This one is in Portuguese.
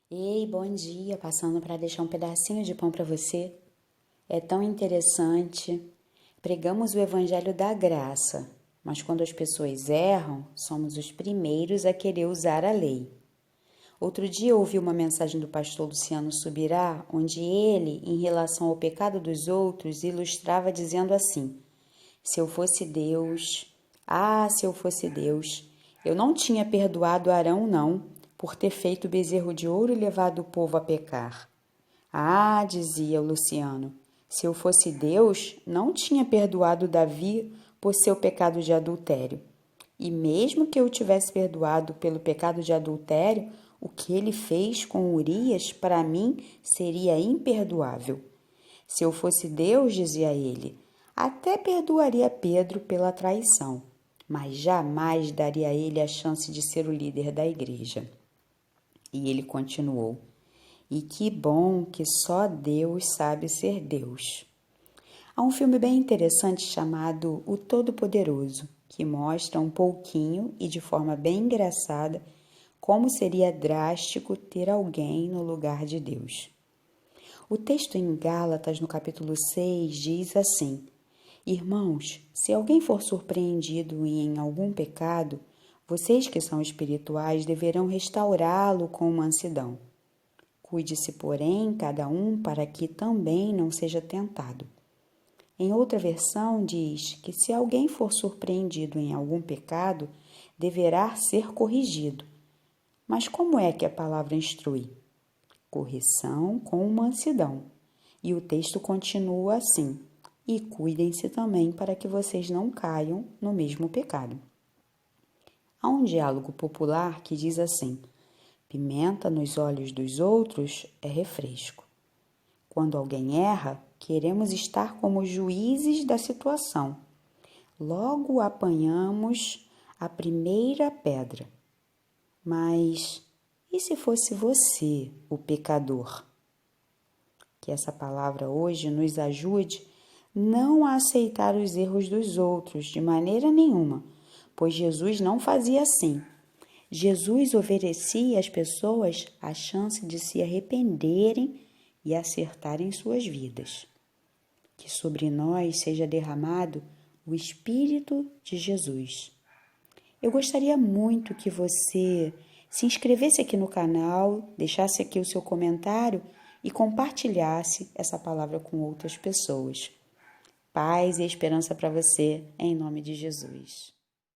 Ei, bom dia, passando para deixar um pedacinho de pão para você. É tão interessante. Pregamos o evangelho da graça, mas quando as pessoas erram, somos os primeiros a querer usar a lei. Outro dia eu ouvi uma mensagem do pastor Luciano Subirá, onde ele, em relação ao pecado dos outros, ilustrava dizendo assim: se eu fosse Deus, se eu fosse Deus, eu não tinha perdoado Arão, não, por ter feito o bezerro de ouro e levado o povo a pecar. Dizia o Luciano, se eu fosse Deus, não tinha perdoado Davi por seu pecado de adultério. E mesmo que eu tivesse perdoado pelo pecado de adultério, o que ele fez com Urias, para mim, seria imperdoável. Se eu fosse Deus, dizia ele, até perdoaria Pedro pela traição, mas jamais daria a ele a chance de ser o líder da igreja. E ele continuou, e que bom que só Deus sabe ser Deus. Há um filme bem interessante chamado O Todo-Poderoso, que mostra um pouquinho e de forma bem engraçada como seria drástico ter alguém no lugar de Deus. O texto em Gálatas, no capítulo 6, diz assim: Irmãos, se alguém for surpreendido em algum pecado, vocês que são espirituais deverão restaurá-lo com mansidão. Cuide-se, porém, cada um para que também não seja tentado. Em outra versão diz que se alguém for surpreendido em algum pecado, deverá ser corrigido. Mas como é que a palavra instrui? Correção com mansidão. E o texto continua assim: e cuidem-se também para que vocês não caiam no mesmo pecado. Há um diálogo popular que diz assim: pimenta nos olhos dos outros é refresco. Quando alguém erra, queremos estar como juízes da situação. Logo apanhamos a primeira pedra. Mas e se fosse você o pecador? Que essa palavra hoje nos ajude não a aceitar os erros dos outros de maneira nenhuma, pois Jesus não fazia assim. Jesus oferecia às pessoas a chance de se arrependerem e acertarem suas vidas. Que sobre nós seja derramado o Espírito de Jesus. Eu gostaria muito que você se inscrevesse aqui no canal, deixasse aqui o seu comentário e compartilhasse essa palavra com outras pessoas. Paz e esperança para você, em nome de Jesus.